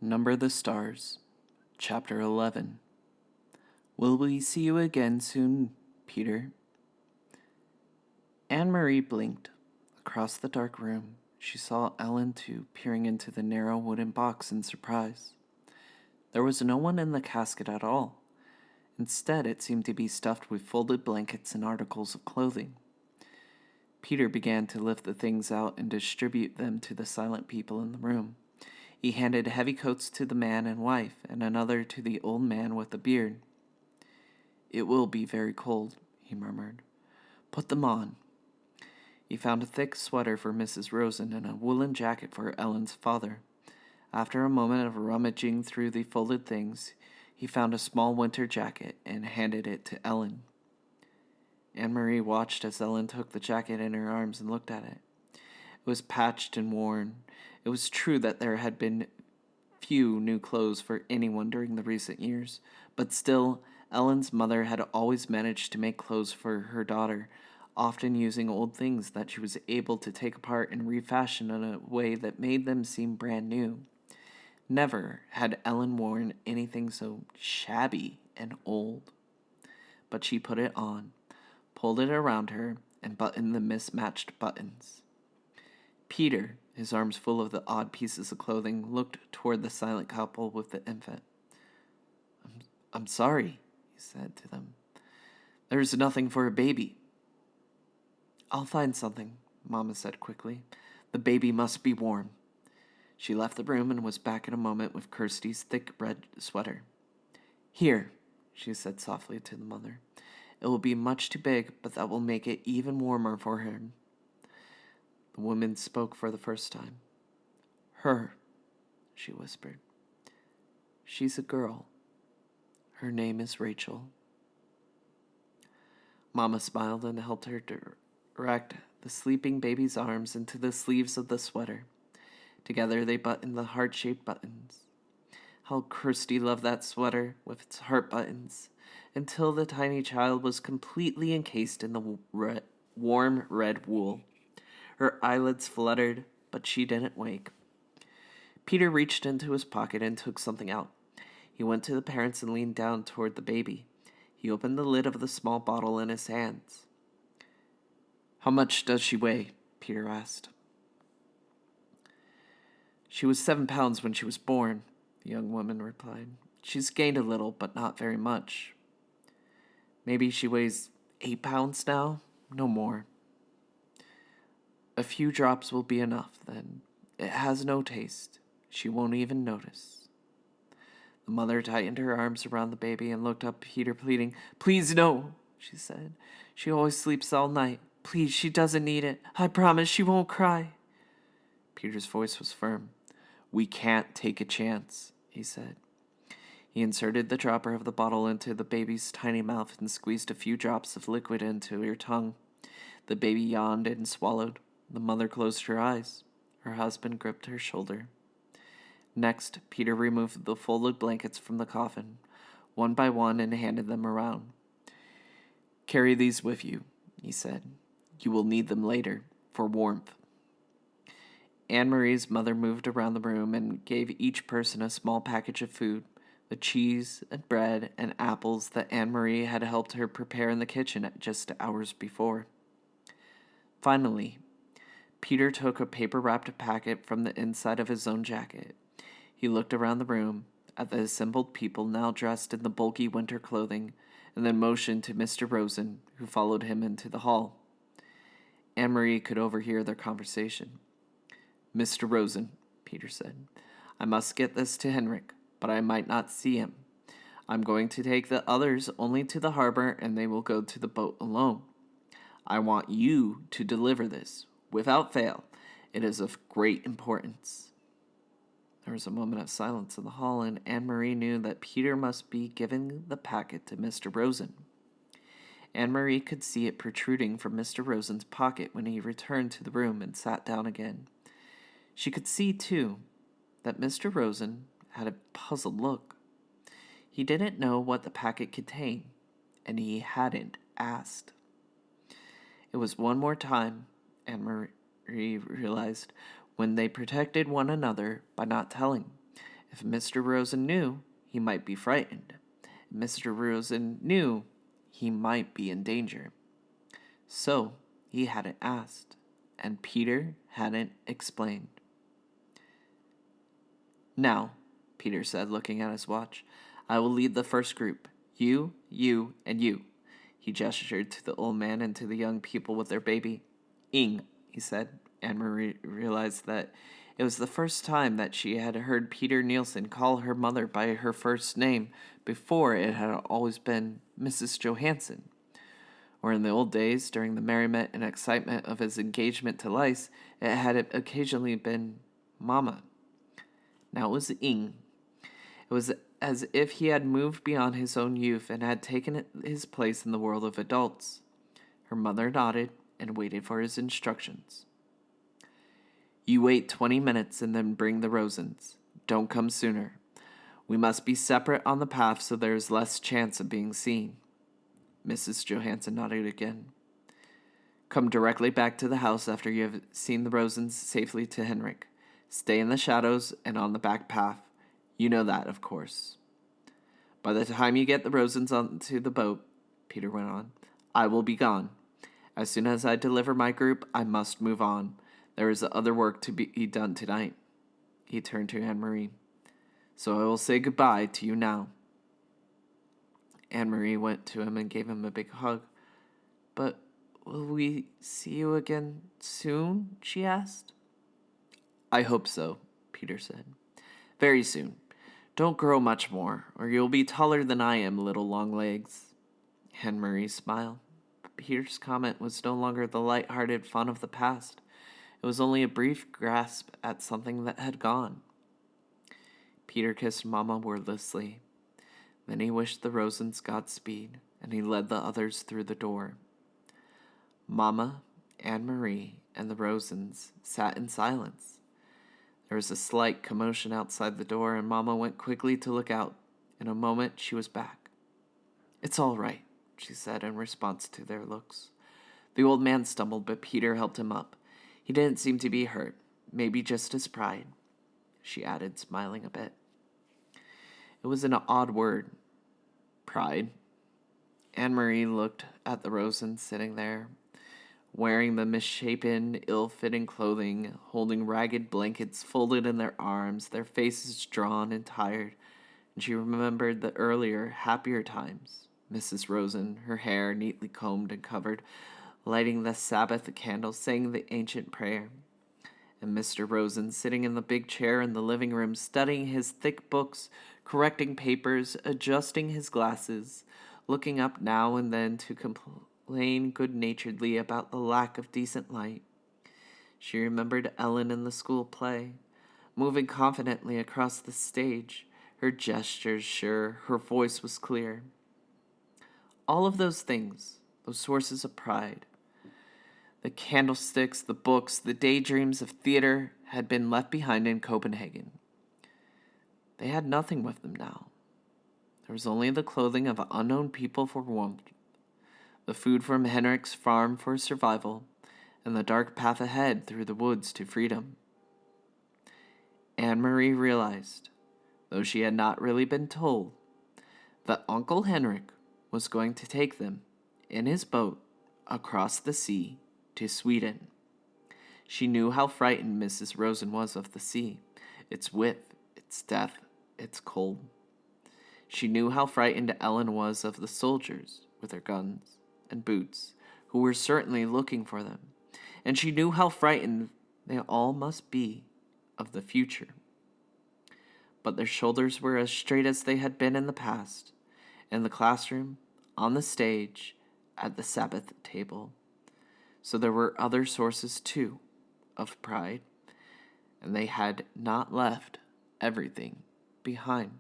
Number the Stars, Chapter 11. Will we see you again soon, Peter? Anne-Marie blinked. Across the dark room, she saw Ellen too, peering into the narrow wooden box in surprise. There was no one in the casket at all. Instead, it seemed to be stuffed with folded blankets and articles of clothing. Peter began to lift the things out and distribute them to the silent people in the room. He handed heavy coats to the man and wife, and another to the old man with the beard. "It will be very cold," he murmured. "Put them on." He found a thick sweater for Mrs. Rosen and a woolen jacket for Ellen's father. After a moment of rummaging through the folded things, he found a small winter jacket and handed it to Ellen. Anne-Marie watched as Ellen took the jacket in her arms and looked at it. It was patched and worn. It was true that there had been few new clothes for anyone during the recent years, but still, Ellen's mother had always managed to make clothes for her daughter, often using old things that she was able to take apart and refashion in a way that made them seem brand new. Never had Ellen worn anything so shabby and old. But she put it on, pulled it around her, and buttoned the mismatched buttons. Peter, his arms full of the odd pieces of clothing, looked toward the silent couple with the infant. I'm sorry," he said to them. "There's nothing for a baby." "I'll find something," Mama said quickly. "The baby must be warm." She left the room and was back in a moment with Kirsty's thick red sweater. "Here," she said softly to the mother. "It will be much too big, but that will make it even warmer for him." The woman spoke for the first time. "Her," she whispered. "She's a girl. Her name is Rachel." Mama smiled and helped her direct the sleeping baby's arms into the sleeves of the sweater. Together they buttoned the heart-shaped buttons. How Kirsty loved that sweater with its heart buttons, until the tiny child was completely encased in the warm red wool. Her eyelids fluttered, but she didn't wake. Peter reached into his pocket and took something out. He went to the parents and leaned down toward the baby. He opened the lid of the small bottle in his hands. "How much does she weigh?" Peter asked. "She was 7 pounds when she was born," the young woman replied. "She's gained a little, but not very much. Maybe she weighs 8 pounds now? No more." "A few drops will be enough, then. It has no taste. She won't even notice." The mother tightened her arms around the baby and looked up at Peter, pleading. "Please, no," she said. "She always sleeps all night. Please, she doesn't need it. I promise she won't cry." Peter's voice was firm. "We can't take a chance," he said. He inserted the dropper of the bottle into the baby's tiny mouth and squeezed a few drops of liquid into her tongue. The baby yawned and swallowed. The mother closed her eyes. Her husband gripped her shoulder. Next, Peter removed the folded blankets from the coffin, one by one, and handed them around. "Carry these with you," he said. "You will need them later, for warmth." Anne-Marie's mother moved around the room and gave each person a small package of food, the cheese and bread and apples that Anne-Marie had helped her prepare in the kitchen just hours before. Finally, Peter took a paper-wrapped packet from the inside of his own jacket. He looked around the room, at the assembled people now dressed in the bulky winter clothing, and then motioned to Mr. Rosen, who followed him into the hall. Anne-Marie could overhear their conversation. "Mr. Rosen," Peter said, "I must get this to Henrik, but I might not see him. I'm going to take the others only to the harbor, and they will go to the boat alone. I want you to deliver this, without fail. It is of great importance." There was a moment of silence in the hall, and Anne-Marie knew that Peter must be giving the packet to Mr. Rosen. Anne-Marie could see it protruding from Mr. Rosen's pocket when he returned to the room and sat down again. She could see, too, that Mr. Rosen had a puzzled look. He didn't know what the packet contained, and he hadn't asked. It was one more time, Anne-Marie realized, when they protected one another by not telling, If Mr. Rosen knew, he might be frightened. If Mr. Rosen knew, he might be in danger. So he hadn't asked, and Peter hadn't explained. Now, Peter said, looking at his watch, I will lead the first group. You, and you. He gestured to the old man and to the young people with their baby. Ing, he said. Anne-Marie realized that it was the first time that she had heard Peter Nielsen call her mother by her first name. Before, it had always been Mrs. Johansson. Or in the old days, during the merriment and excitement of his engagement to Lice, it had occasionally been Mama. Now it was Ing. It was as if he had moved beyond his own youth and had taken his place in the world of adults. Her mother nodded and waited for his instructions. You wait 20 minutes and then bring the Rosens. Don't come sooner. We must be separate on the path so there is less chance of being seen. Mrs. Johansson nodded again. Come directly back to the house after you have seen the Rosens safely to Henrik. Stay in the shadows and on the back path. You know that, of course. By the time you get the Rosens onto the boat, Peter went on, I will be gone. As soon as I deliver my group, I must move on. There is other work to be done tonight. He turned to Anne-Marie. So I will say goodbye to you now. Anne-Marie went to him and gave him a big hug. But will we see you again soon? She asked. I hope so, Peter said. Very soon. Don't grow much more, or you'll be taller than I am, little long legs. Anne-Marie smiled. But Peter's comment was no longer the light-hearted fun of the past. It was only a brief grasp at something that had gone. Peter kissed Mama wordlessly. Then he wished the Rosens Godspeed, and he led the others through the door. Mama, Anne-Marie, and the Rosens sat in silence. There was a slight commotion outside the door, and Mama went quickly to look out. In a moment, she was back. It's all right, she said in response to their looks. The old man stumbled, but Peter helped him up. He didn't seem to be hurt, maybe just his pride, she added, smiling a bit. It was an odd word, pride. Anne-Marie looked at the Rosens sitting there, wearing the misshapen, ill-fitting clothing, holding ragged blankets folded in their arms, their faces drawn and tired, and she remembered the earlier, happier times. Mrs. Rosen, her hair neatly combed and covered, lighting the Sabbath candle, saying the ancient prayer. And Mr. Rosen sitting in the big chair in the living room, studying his thick books, correcting papers, adjusting his glasses, looking up now and then to complain good-naturedly about the lack of decent light. She remembered Ellen in the school play, moving confidently across the stage, her gestures sure, her voice was clear. All of those things, those sources of pride, the candlesticks, the books, the daydreams of theater had been left behind in Copenhagen. They had nothing with them now. There was only the clothing of unknown people for warmth, the food from Henrik's farm for survival, and the dark path ahead through the woods to freedom. Anne-Marie realized, though she had not really been told, that Uncle Henrik was going to take them in his boat across the sea to Sweden. She knew how frightened Mrs. Rosen was of the sea, its width, its depth, its cold. She knew how frightened Ellen was of the soldiers with their guns and boots, who were certainly looking for them, and she knew how frightened they all must be of the future. But their shoulders were as straight as they had been in the past, in the classroom, on the stage, at the Sabbath table. So there were other sources, too, of pride, and they had not left everything behind.